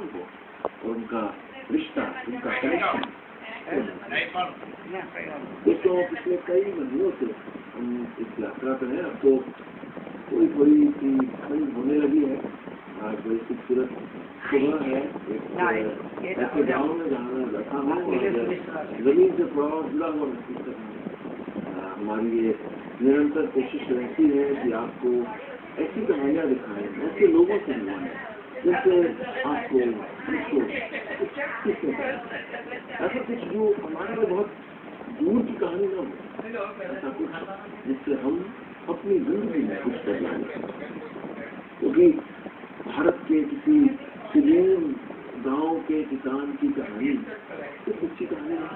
किसानों को और उनका रिश्ता, उनका कनेक्शन। दोस्तों, पिछले कई महीनों से हम इस यात्रा पर हैं। अब तो थोड़ी सी ठंड होने लगी है। आज बड़ी खूबसूरत सुबह है। ऐसे गाँव में जहाँ मैं बैठा हूँ और जमीन से थोड़ा और जुड़ा हुआ महसूस कर रहा हूँ। हमारी ये निरंतर कोशिश रहती है कि आपको ऐसी कहानियाँ दिखाएं, ऐसे लोगों से मिलवाएं जिनसे आपको ऐसा कुछ जो हमारे लिए बहुत दूर की कहानी ना हो, ऐसा कुछ जिससे हम अपनी जिंदगी में कुछ कर लाएं। क्योंकि भारत के किसी सुदूर गांव के किसान की कहानी कुछ अच्छी कहानी है।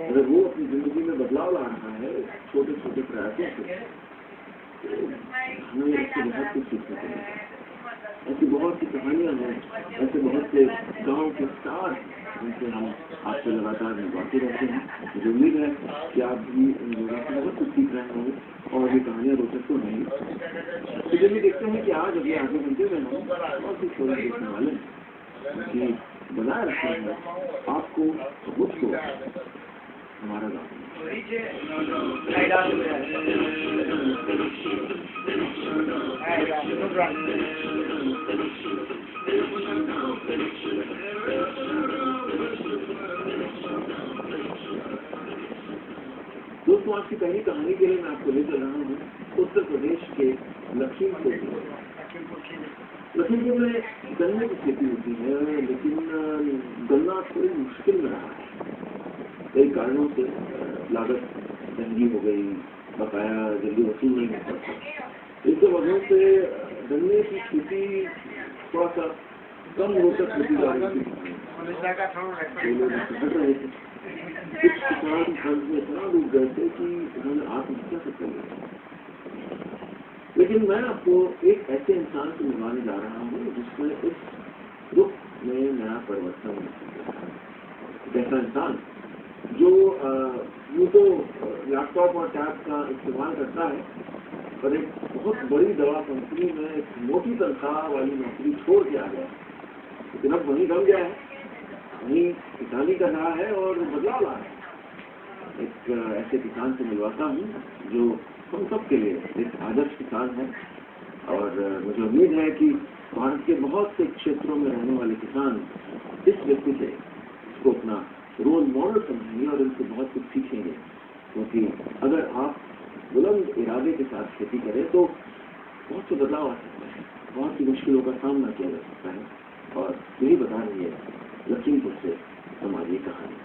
अगर वो अपनी जिंदगी में बदलाव ला रहा है छोटे छोटे प्रयासों से, तो हमें इससे बहुत कुछ सीखने को मिलता है। ऐसी बहुत सी कहानियां हैं, ऐसे बहुत से गांव के स्टार जिनसे हम आपसे लगातार मिलवाते रहते हैं। मुझे उम्मीद है कि आप भी इन लोगों से बहुत कुछ सीख रहे होंगे और ये कहानियां रोचक तो नहीं। तो जब भी देखते हैं कि आज अभी आधे घंटे में हम बहुत सी स्टोरी देखने वाले हैं, क्योंकि बनाए रखते हैं आपको मुझको हमारा गाँव। दोस्तों, आज की पहली कहानी के लिए मैं आपको ले चल रहा हूँ उत्तर प्रदेश के लखीमपुर में। गन्ने की खेती होती है, लेकिन गन्ना थोड़ी मुश्किल में रहा है। कई कारणों से लागत महंगी हो गई, बकाया जल्दी वसूल नहीं हो पाता। इस वजह से गन्ने की खेती थोड़ा सा कम रोचक होती जा रही थी। कुछ किसान कर्ज में इतना डूब गए थे कि उन्होंने आत्महत्या तक कर ली। लेकिन मैं आपको एक ऐसे इंसान से मिलवाने जा रहा हूँ जिसमें इस रुख में नया परिवर्तन है। ऐसा इंसान जो यूँ तो लैपटॉप और टैब का इस्तेमाल करता है, पर एक बहुत बड़ी दवा कंपनी में एक मोटी तनख्वाह वाली नौकरी छोड़ के आ गया, लेकिन अब वहीं रम गया है, वहीं किसानी कर रहा है और बदलाव ला रहा है। एक ऐसे किसान से मिलवाता हूँ जो हम सब के लिए एक आदर्श किसान है। और मुझे उम्मीद है कि भारत के बहुत से क्षेत्रों में रहने वाले किसान इस व्यक्ति से इसको अपना रोल मॉडल समझेंगे और इनसे बहुत कुछ सीखेंगे। क्योंकि अगर आप बुलंद इरादे के साथ खेती करें तो बहुत से बदलाव आ सकते हैं, बहुत सी मुश्किलों का सामना किया जा सकता है। और यही बता रही है लखीमपुर से हमारी कहानी।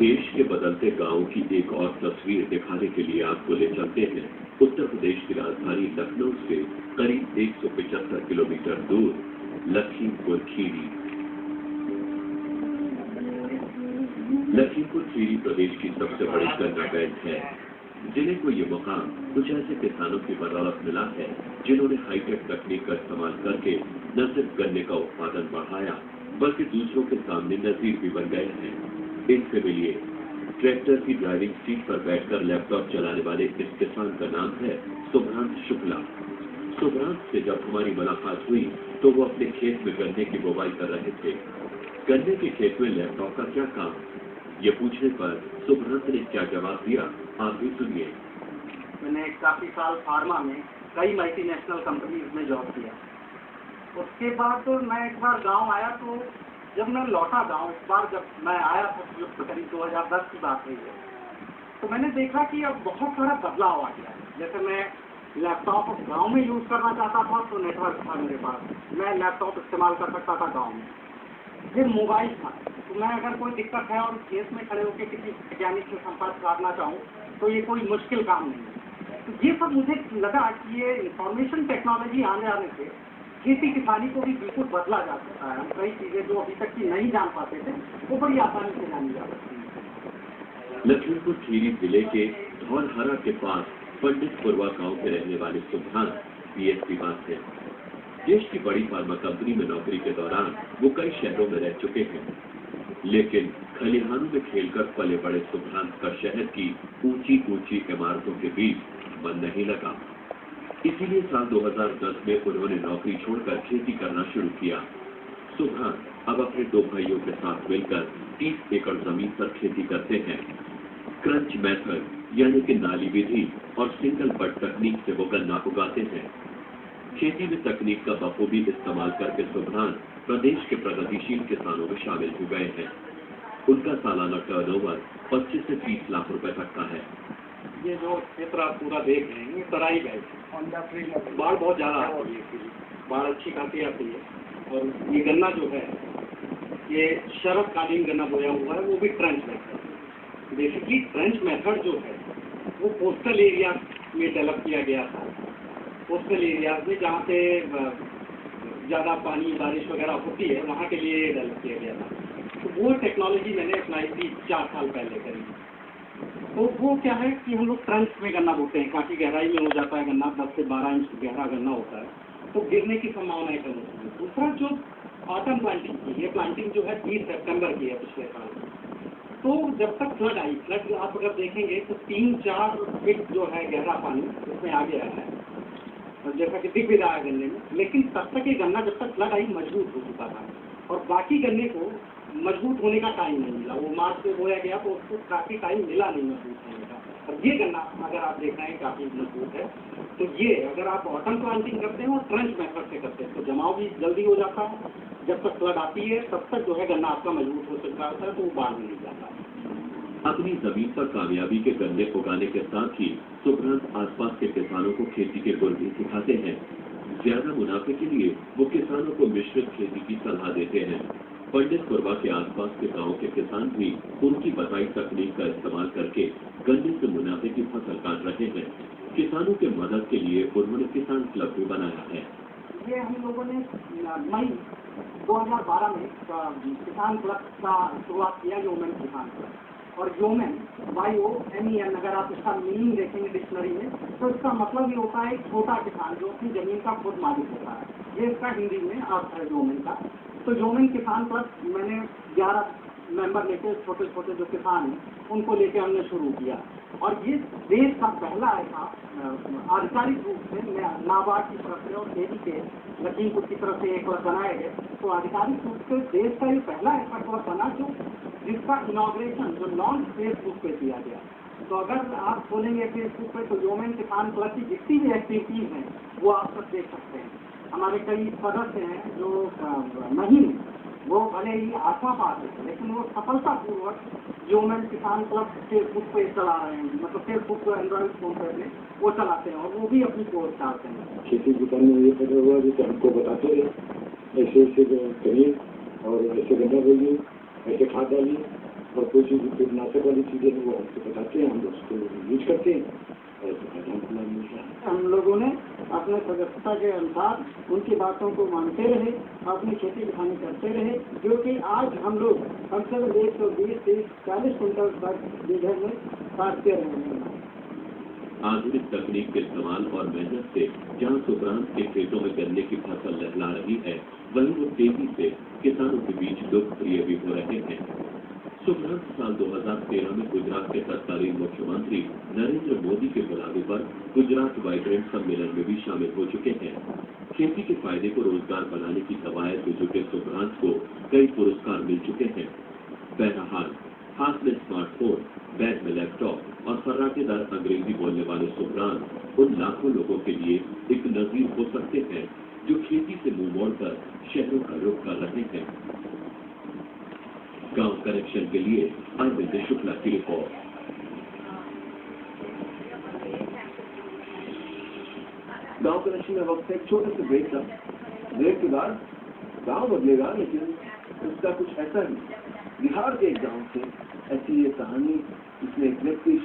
देश के बदलते गांवों की एक और तस्वीर दिखाने के लिए आपको ले चलते हैं उत्तर प्रदेश की राजधानी लखनऊ से करीब 175 किलोमीटर दूर लखीमपुर खीरी। लखीमपुर खीरी प्रदेश की सबसे बड़ी गन्ना बेल्ट है। जिले को ये मुकाम कुछ ऐसे किसानों की बदौलत मिला है जिन्होंने हाईटेक तकनीक का इस्तेमाल करके न सिर्फ गन्ने का उत्पादन बढ़ाया बल्कि दूसरों के सामने नजीर भी बन गए हैं। इनसे मिलिए ट्रैक्टर की ड्राइविंग सीट पर बैठकर लैपटॉप चलाने वाले इस किसान का नाम है शुभ्रांत शुक्ला। शुभ्रांत से जब हमारी मुलाकात हुई तो वो अपने खेत में गन्ने की बुवाई कर रहे थे। गन्ने के खेत में लैपटॉप का क्या काम, ये पूछने पर शुभ्रांत ने क्या जवाब दिया, आप भी सुनिए। मैंने काफी साल फार्मा में कई मल्टीनेशनल कंपनीज में जॉब किया। उसके बाद तो मैं एक बार गांव आया, तो जब मैं लौटा गांव, इस बार जब मैं आया तो करीब 2010 की बात हुई है, तो मैंने देखा कि अब बहुत सारा बदलाव आ गया है। जैसे मैं लैपटॉप गांव में यूज़ करना चाहता था तो नेटवर्क था मेरे पास, मैं लैपटॉप इस्तेमाल कर सकता था गांव में। फिर मोबाइल था, तो मैं अगर कोई दिक्कत है और खेत में खड़े होकर किसी वैज्ञानिक से संपर्क करना चाहूँ तो ये कोई मुश्किल काम नहीं है। तो ये सब मुझे लगा कि ये इंफॉर्मेशन टेक्नोलॉजी आने से खेती किसानी को भी बिल्कुल बदला जा सकता है। कई चीज़ें जो अभी तक की नहीं जान पाते थे वो बड़ी आसानी से जानी जा सकती है। लखीमपुर खीरी जिले के धौरहरा के पास पंडितपुरवा गांव के रहने वाले शुभ्रांत पीएचडी पास है। देश की बड़ी फार्मा कंपनी में नौकरी के दौरान वो कई शहरों में रह चुके हैं, लेकिन खलिहानों में खेलकर पले बड़े सुभ्रांत का शहर की ऊंची ऊंची इमारतों के बीच मन नहीं लगा। इसीलिए साल 2010 में उन्होंने नौकरी छोड़कर खेती करना शुरू किया। सुभ्रांत अब अपने 2 भाइयों के साथ मिलकर 30 एकड़ जमीन पर खेती करते हैं। क्रंच मेथड यानी कि नाली विधि और सिंगल बट तकनीक से वो गन्ना उगाते हैं। खेती में तकनीक का बखूबी इस्तेमाल करके सुभ्रांत प्रदेश के प्रगतिशील किसानों में शामिल हो गए हैं। उनका सालाना टर्नओवर 25 से 30 लाख रुपए तक का है। ये जो क्षेत्र आप पूरा देख रहे हैं, ये तराई बेल्ट है। बाढ़ बहुत ज़्यादा आती है, बाढ़ अच्छी खासी आती है। और ये गन्ना जो है, ये शरदकालीन गन्ना बोया हुआ है, वो भी trench method. Basically trench method जो है वो कोस्टल एरिया में डेवलप किया गया था। कोस्टल एरियाज में जहाँ पे ज़्यादा पानी बारिश वगैरह होती है, वहाँ के लिए डेवलप किया गया था। तो वो टेक्नोलॉजी मैंने अप्लाई की 4 साल पहले करी। तो वो क्या है कि हम लोग ट्रेंच में गन्ना बोते हैं, काफ़ी गहराई में हो जाता है गन्ना, 10 से 12 इंच गहरा गन्ना होता है, तो गिरने की संभावना कम होती है। दूसरा जो ऑटम प्लांटिंग की, ये प्लांटिंग जो है 20 सितंबर की है पिछले साल। तो जब तक फ्लड आई, फ्लड आप अगर देखेंगे तो 3-4 फीट जो है गहरा पानी उसमें आ गया है, जैसा कि दिख भी रहा है गन्ने में। लेकिन तब तक ये गन्ना जब तक फ्लड आई मजबूत हो चुका था, और बाकी गन्ने को मजबूत होने का टाइम नहीं मिला। वो मार्च से बोया गया तो उसको काफ़ी टाइम मिला नहीं मजबूत होने का। और ये गन्ना अगर आप देख रहे हैं काफ़ी मजबूत है। तो ये अगर आप ऑटम प्लांटिंग करते हैं और ट्रेंच मेथड से करते हैं तो जमाव भी जल्दी हो जाता है। जब तक फ्लड आती है तब तक जो है गन्ना आपका मजबूत हो सकता है, तो वो बाढ़ में नहीं जाता है। अपनी जमीन पर कामयाबी के गन्ने उगाने के साथ ही सुभ्रांत आसपास के किसानों को खेती के गुर भी सिखाते हैं। ज्यादा मुनाफे के लिए वो किसानों को मिश्रित खेती की सलाह देते हैं। पंडित कुरबा के आसपास के गांव के किसान भी उनकी बताई तकनीक का इस्तेमाल करके गन्ने से मुनाफे की फसल काट रहे हैं। किसानों के मदद के लिए उन्होंने किसान क्लब भी बनाया है। ये हम लोगों ने मई 2012 में किसान क्लब का शुरुआत किया, योमेन किसान क्लब। और योमेन YOMEN अगर आप इसका मीनिंग देखेंगे डिक्शनरी में तो इसका मतलब ये होता है छोटा किसान जो अपनी जमीन का खुद मालिक होता है। ये इसका हिंदी में अर्थ है योमेन का। तो योमेन किसान क्लब मैंने 11 मेंबर लेके, छोटे छोटे जो किसान हैं उनको लेके हमने शुरू किया। और ये देश का पहला ऐसा आधिकारिक रूप से नाबार्ड की तरफ से और देवी के लखीमपुर की तरफ से एक क्लब बनाए गए। तो आधिकारिक रूप से देश का ये पहला ऐसा क्लब बना जिसका इनॉग्रेशन जो लॉन्च फेसबुक पे किया गया। तो अगर आप खोलेंगे फेसबुक पे तो योमेन किसान क्लब की जितनी भी एक्टिविटीज हैं वो आप सब देख सकते हैं। हमारे कई सदस्य हैं जो नहीं, वो भले ही आशावाद है लेकिन वो सफलतापूर्वक योमेन किसान क्लब फेसबुक पे चला रहे हैं, मतलब फेसबुक को एंड्रॉइड फोन पे वो चलाते हैं और वो भी अपनी पोस्ट डालते हैं। खेती किसान में ये पता हुआ जो हमको बताते रहे ऐसे ऐसे करिए और ऐसे गन्ना बोलिए, ऐसे खाद डालिए और कोई चीज़ कीटनाशक वाली चीज़ें वो हमको बताते हैं, हम उसको यूज करते हैं। हम लोगों ने अपने सदस्यता के अनुसार उनकी बातों को मानते रहे, अपनी खेती किसानी करते रहे, जो कि आज हम लोग कम से कम 120 से 40 कुंटल तक बीघे में काटते रहे हैं। आधुनिक तकनीक के इस्तेमाल और मेहनत से जहां सुभ्रांत के खेतों में गन्ने की फसल लहला रही है, वहीं वो तेजी से किसानों के बीच लोकप्रिय भी हो रहे हैं। सुभ्रांत साल 2013 में गुजरात के तत्कालीन मुख्यमंत्री नरेंद्र मोदी के बुलावे पर गुजरात वाइब्रेंट सम्मेलन में भी शामिल हो चुके हैं। खेती के फायदे को रोजगार बनाने की कवायद में जुटे सुभ्रांत को कई पुरस्कार मिल चुके हैं। बहरहाल हाथ में स्मार्टफोन, बैग में लैपटॉप और फर्राटेदार अंग्रेजी बोलने वाले सुभ्रांत उन लाखों लोगों के लिए एक नजीर हो सकते हैं जो खेती से मुंह मोड़कर शहरों का रुख कर रहे हैं। गांव कनेक्शन के लिए अरविंद शुक्ला की रिपोर्ट। गांव कनेक्शन में वक्त एक छोटे से ब्रेक था। ब्रेक के बाद गांव बदलेगा लेकिन उसका कुछ ऐसा ही बिहार के एक गांव से ऐसी ये कहानी, इसमें एक व्यक्ति